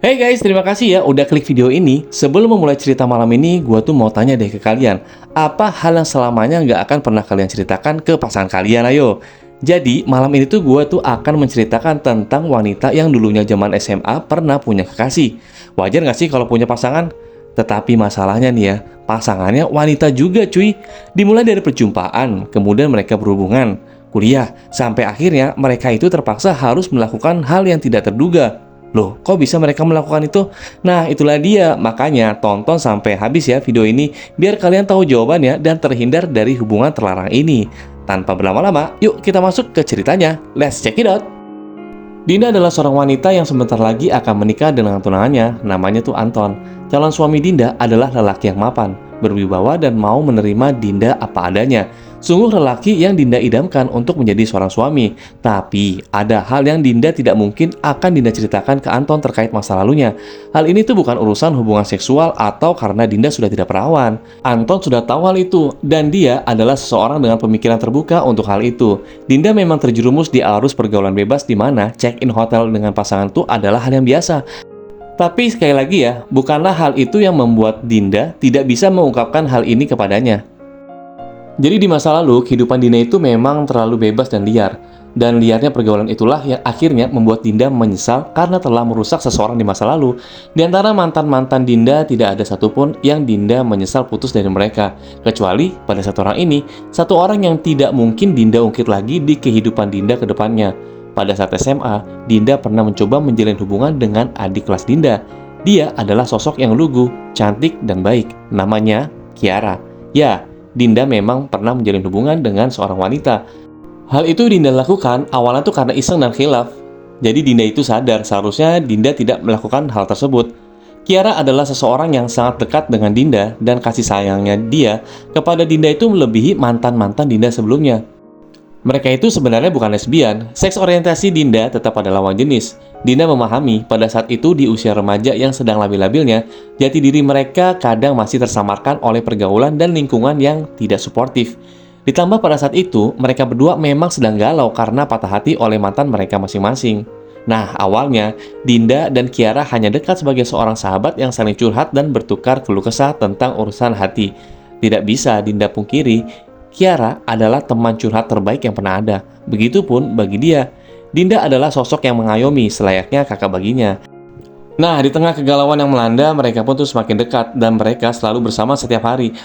Hey guys, terima kasih ya udah klik video ini. Sebelum memulai cerita malam ini, gua tuh mau tanya deh ke kalian. Apa hal yang selamanya nggak akan pernah kalian ceritakan ke pasangan kalian, ayo? Jadi, malam ini tuh gua tuh akan menceritakan tentang wanita yang dulunya zaman SMA pernah punya kekasih. Wajar nggak sih kalau punya pasangan? Tetapi masalahnya nih ya, pasangannya wanita juga cuy. Dimulai dari perjumpaan, kemudian mereka berhubungan, kuliah, sampai akhirnya mereka itu terpaksa harus melakukan hal yang tidak terduga. Loh, kok bisa mereka melakukan itu? Nah, itulah dia. Makanya tonton sampai habis ya video ini biar kalian tahu jawabannya dan terhindar dari hubungan terlarang ini. Tanpa berlama-lama, yuk kita masuk ke ceritanya. Let's check it out. Dinda adalah seorang wanita yang sebentar lagi akan menikah dengan tunangannya, namanya tuh Anton. Calon suami Dinda adalah lelaki yang mapan, berwibawa dan mau menerima Dinda apa adanya. Sungguh lelaki yang Dinda idamkan untuk menjadi seorang suami. Tapi, ada hal yang Dinda tidak mungkin akan Dinda ceritakan ke Anton terkait masa lalunya. Hal ini tuh bukan urusan hubungan seksual atau karena Dinda sudah tidak perawan. Anton sudah tahu hal itu, dan dia adalah seseorang dengan pemikiran terbuka untuk hal itu. Dinda memang terjerumus di arus pergaulan bebas di mana check-in hotel dengan pasangan itu adalah hal yang biasa. Tapi sekali lagi ya, bukanlah hal itu yang membuat Dinda tidak bisa mengungkapkan hal ini kepadanya. Jadi di masa lalu, kehidupan Dinda itu memang terlalu bebas dan liar. Dan liarnya pergaulan itulah yang akhirnya membuat Dinda menyesal karena telah merusak seseorang di masa lalu. Di antara mantan-mantan Dinda, tidak ada satupun yang Dinda menyesal putus dari mereka. Kecuali pada satu orang ini, satu orang yang tidak mungkin Dinda ungkit lagi di kehidupan Dinda ke depannya. Pada saat SMA, Dinda pernah mencoba menjalin hubungan dengan adik kelas Dinda. Dia adalah sosok yang lugu, cantik, dan baik. Namanya Kiara. Ya, Dinda memang pernah menjalin hubungan dengan seorang wanita. Hal itu Dinda lakukan awalnya tuh karena iseng dan khilaf. Jadi Dinda itu sadar seharusnya Dinda tidak melakukan hal tersebut. Kiara adalah seseorang yang sangat dekat dengan Dinda dan kasih sayangnya dia kepada Dinda itu melebihi mantan-mantan Dinda sebelumnya. Mereka itu sebenarnya bukan lesbian, seks orientasi Dinda tetap adalah lawan jenis. Dinda memahami pada saat itu di usia remaja yang sedang labil-labilnya, jati diri mereka kadang masih tersamarkan oleh pergaulan dan lingkungan yang tidak suportif. Ditambah pada saat itu, mereka berdua memang sedang galau karena patah hati oleh mantan mereka masing-masing. Nah, awalnya, Dinda dan Kiara hanya dekat sebagai seorang sahabat yang saling curhat dan bertukar keluh kesah tentang urusan hati. Tidak bisa Dinda pungkiri, Kiara adalah teman curhat terbaik yang pernah ada. Begitupun bagi dia. Dinda adalah sosok yang mengayomi selayaknya kakak baginya. Nah, di tengah kegalauan yang melanda, mereka pun tuh semakin dekat dan mereka selalu bersama setiap hari.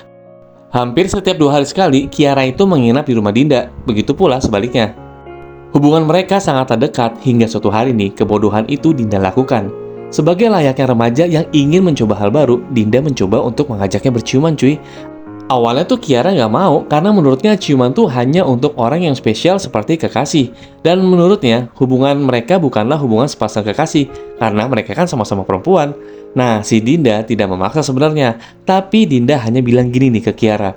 Hampir setiap 2 hari sekali, Kiara itu menginap di rumah Dinda. Begitu pula sebaliknya. Hubungan mereka sangat dekat hingga suatu hari nih, kebodohan itu Dinda lakukan. Sebagai layaknya remaja yang ingin mencoba hal baru, Dinda mencoba untuk mengajaknya berciuman cuy. Awalnya tuh Kiara nggak mau karena menurutnya ciuman tuh hanya untuk orang yang spesial seperti kekasih. Dan menurutnya hubungan mereka bukanlah hubungan sepasang kekasih karena mereka kan sama-sama perempuan. Nah, si Dinda tidak memaksa sebenarnya, tapi Dinda hanya bilang gini nih ke Kiara.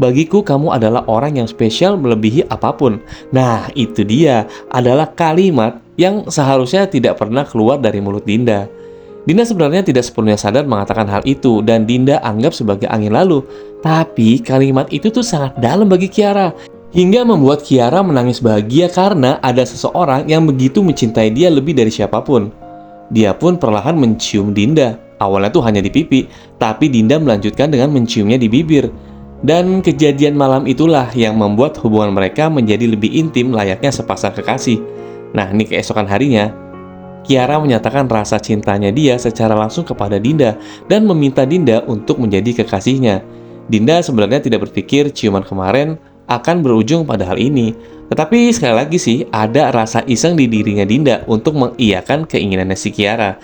Bagiku kamu adalah orang yang spesial melebihi apapun. Nah, itu dia adalah kalimat yang seharusnya tidak pernah keluar dari mulut Dinda. Dinda sebenarnya tidak sepenuhnya sadar mengatakan hal itu dan Dinda anggap sebagai angin lalu. Tapi kalimat itu tuh sangat dalam bagi Kiara. Hingga membuat Kiara menangis bahagia karena ada seseorang yang begitu mencintai dia lebih dari siapapun. Dia pun perlahan mencium Dinda. Awalnya tuh hanya di pipi, tapi Dinda melanjutkan dengan menciumnya di bibir. Dan kejadian malam itulah yang membuat hubungan mereka menjadi lebih intim layaknya sepasang kekasih. Nah, ini keesokan harinya, Kiara menyatakan rasa cintanya dia secara langsung kepada Dinda dan meminta Dinda untuk menjadi kekasihnya. Dinda sebenarnya tidak berpikir ciuman kemarin akan berujung pada hal ini. Tetapi sekali lagi sih, ada rasa iseng di dirinya Dinda untuk mengiyakan keinginannya si Kiara.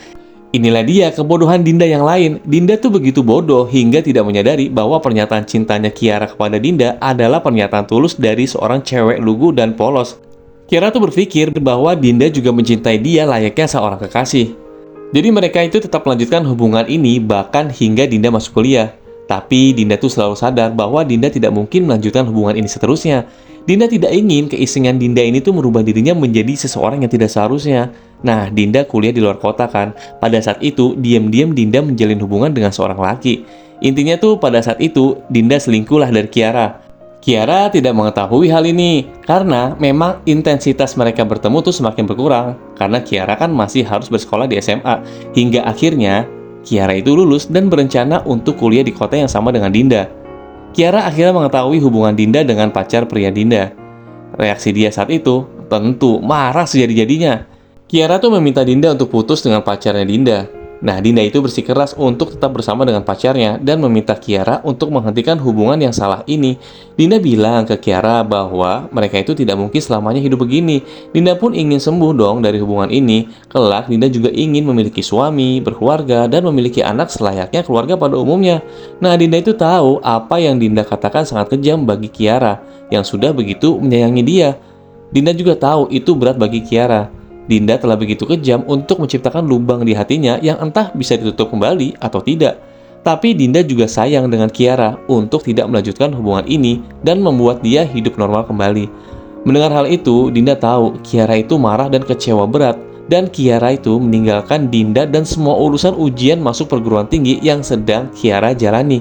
Inilah dia kebodohan Dinda yang lain. Dinda tuh begitu bodoh hingga tidak menyadari bahwa pernyataan cintanya Kiara kepada Dinda adalah pernyataan tulus dari seorang cewek lugu dan polos. Kiara tuh berpikir bahwa Dinda juga mencintai dia layaknya seorang kekasih. Jadi mereka itu tetap melanjutkan hubungan ini bahkan hingga Dinda masuk kuliah. Tapi Dinda tuh selalu sadar bahwa Dinda tidak mungkin melanjutkan hubungan ini seterusnya. Dinda tidak ingin keisengan Dinda ini tuh merubah dirinya menjadi seseorang yang tidak seharusnya. Nah, Dinda kuliah di luar kota kan. Pada saat itu, diam-diam Dinda menjalin hubungan dengan seorang laki. Intinya tuh pada saat itu, Dinda selingkuh lah dari Kiara. Kiara tidak mengetahui hal ini karena memang intensitas mereka bertemu tuh semakin berkurang karena Kiara kan masih harus bersekolah di SMA hingga akhirnya Kiara itu lulus dan berencana untuk kuliah di kota yang sama dengan Dinda. Kiara akhirnya mengetahui hubungan Dinda dengan pacar pria Dinda. Reaksi dia saat itu tentu marah sejadi-jadinya. Kiara tuh meminta Dinda untuk putus dengan pacarnya Dinda. Nah, Dinda itu bersikeras untuk tetap bersama dengan pacarnya dan meminta Kiara untuk menghentikan hubungan yang salah ini. Dinda bilang ke Kiara bahwa mereka itu tidak mungkin selamanya hidup begini. Dinda pun ingin sembuh dong dari hubungan ini. Kelak, Dinda juga ingin memiliki suami, berkeluarga, dan memiliki anak selayaknya keluarga pada umumnya. Nah, Dinda itu tahu apa yang Dinda katakan sangat kejam bagi Kiara yang sudah begitu menyayangi dia. Dinda juga tahu itu berat bagi Kiara. Dinda telah begitu kejam untuk menciptakan lubang di hatinya yang entah bisa ditutup kembali atau tidak. Tapi Dinda juga sayang dengan Kiara untuk tidak melanjutkan hubungan ini dan membuat dia hidup normal kembali. Mendengar hal itu, Dinda tahu Kiara itu marah dan kecewa berat. Dan Kiara itu meninggalkan Dinda dan semua urusan ujian masuk perguruan tinggi yang sedang Kiara jalani.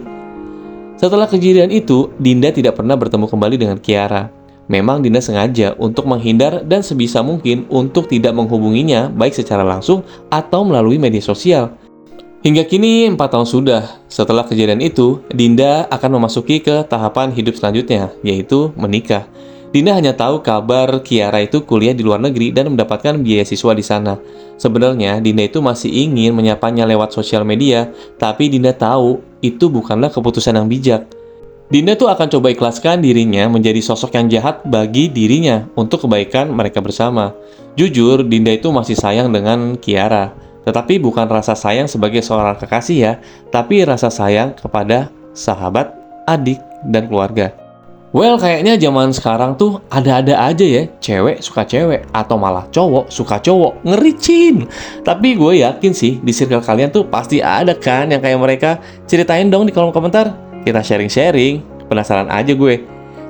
Setelah kejadian itu, Dinda tidak pernah bertemu kembali dengan Kiara. Memang Dinda sengaja untuk menghindar dan sebisa mungkin untuk tidak menghubunginya baik secara langsung atau melalui media sosial. Hingga kini 4 tahun sudah. Setelah kejadian itu, Dinda akan memasuki ke tahapan hidup selanjutnya, yaitu menikah. Dinda hanya tahu kabar Kiara itu kuliah di luar negeri dan mendapatkan biaya siswa di sana. Sebenarnya Dinda itu masih ingin menyapanya lewat sosial media, tapi Dinda tahu itu bukanlah keputusan yang bijak. Dinda tuh akan coba ikhlaskan dirinya menjadi sosok yang jahat bagi dirinya untuk kebaikan mereka bersama. Jujur, Dinda itu masih sayang dengan Kiara. Tetapi bukan rasa sayang sebagai seorang kekasih ya, tapi rasa sayang kepada sahabat, adik, dan keluarga. Well, kayaknya zaman sekarang tuh ada-ada aja ya, cewek suka cewek, atau malah cowok suka cowok, ngericin. Tapi gue yakin sih, di circle kalian tuh pasti ada kan yang kayak mereka. Ceritain dong di kolom komentar. Kita sharing-sharing, penasaran aja gue.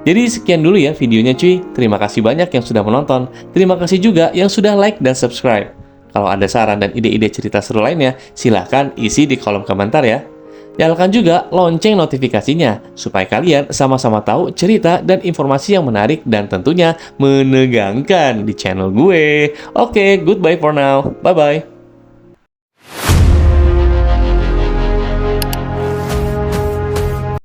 Jadi sekian dulu ya videonya cuy. Terima kasih banyak yang sudah menonton. Terima kasih juga yang sudah like dan subscribe. Kalau ada saran dan ide-ide cerita seru lainnya, silahkan isi di kolom komentar ya. Nyalakan juga lonceng notifikasinya, supaya kalian sama-sama tahu cerita dan informasi yang menarik dan tentunya menegangkan di channel gue. Oke, goodbye for now. Bye-bye.